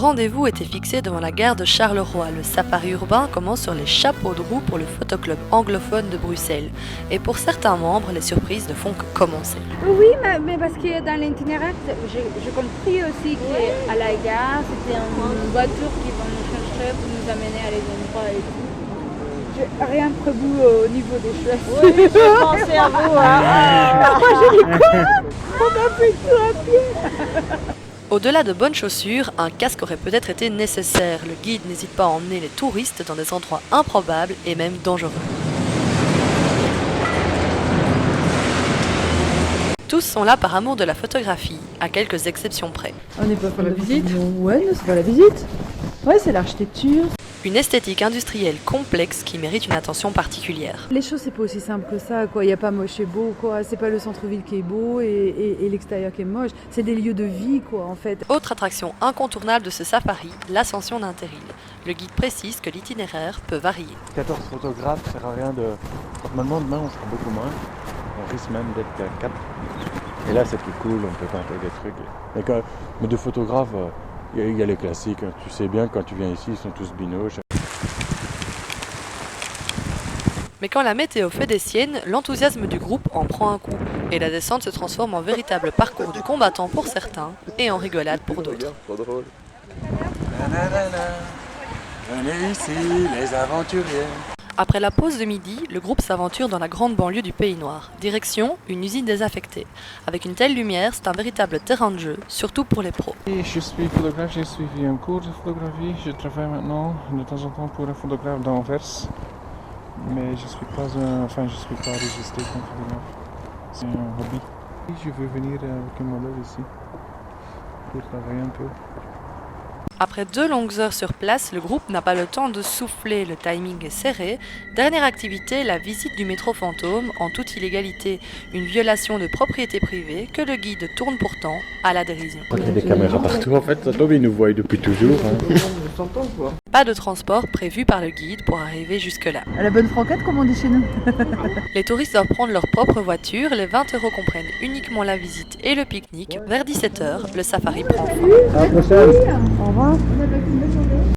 rendez-vous était fixé devant la gare de Charleroi. Le safari urbain commence sur les chapeaux de roue pour le photoclub anglophone de Bruxelles. Et pour certains membres, les surprises ne font que commencer. Oui, mais parce que dans l'itinéraire, j'ai compris aussi qu'à la gare, c'était une voiture qui va nous chercher pour nous amener à les endroits et tout. J'ai rien prévu au niveau des choses. Oui, je pensais à vous. Moi, je dis quoi? On a fait tout à pied. Au-delà de bonnes chaussures, un casque aurait peut-être été nécessaire. Le guide n'hésite pas à emmener les touristes dans des endroits improbables et même dangereux. Tous sont là par amour de la photographie, à quelques exceptions près. On n'est pas pour la visite? Ouais, non, c'est pas la visite. Ouais, c'est l'architecture. Une esthétique industrielle complexe qui mérite une attention particulière. Les choses, c'est pas aussi simple que ça, quoi. Il n'y a pas moche et beau, quoi. C'est pas le centre-ville qui est beau et l'extérieur qui est moche. C'est des lieux de vie, quoi, en fait. Autre attraction incontournable de ce safari, l'ascension d'un terril. Le guide précise que l'itinéraire peut varier. 14 photographes, ça sert à rien de... Normalement, demain, on sera beaucoup moins. On risque même d'être qu'à 4. Et là, c'est plus cool, on peut tenter des trucs. Mais de photographes, il y a les classiques. Tu sais bien, quand tu viens ici, ils sont tous binoches. Mais quand la météo fait des siennes, l'enthousiasme du groupe en prend un coup. Et la descente se transforme en véritable parcours du combattant pour certains et en rigolade pour d'autres. Trop drôle. Venez ici, les aventuriers. Après la pause de midi, le groupe s'aventure dans la grande banlieue du Pays Noir. Direction, une usine désaffectée. Avec une telle lumière, c'est un véritable terrain de jeu, surtout pour les pros. Je suis photographe, j'ai suivi un cours de photographie. Je travaille maintenant de temps en temps pour un photographe d'Anvers. Mais je suis pas enregistré comme photographe. C'est un hobby. Je veux venir avec un modèle ici pour travailler un peu. Après 2 longues heures sur place, le groupe n'a pas le temps de souffler, le timing est serré. Dernière activité, la visite du métro fantôme, en toute illégalité, une violation de propriété privée que le guide tourne pourtant à la dérision. Il y a des caméras partout en fait, Tom il nous voit depuis toujours. Pas de transport prévu par le guide pour arriver jusque-là. À la bonne franquette, comme on dit chez nous. Les touristes doivent prendre leur propre voiture, les 20 € comprennent uniquement la visite et le pique-nique. Vers 17 h, le safari prend fin. Au revoir.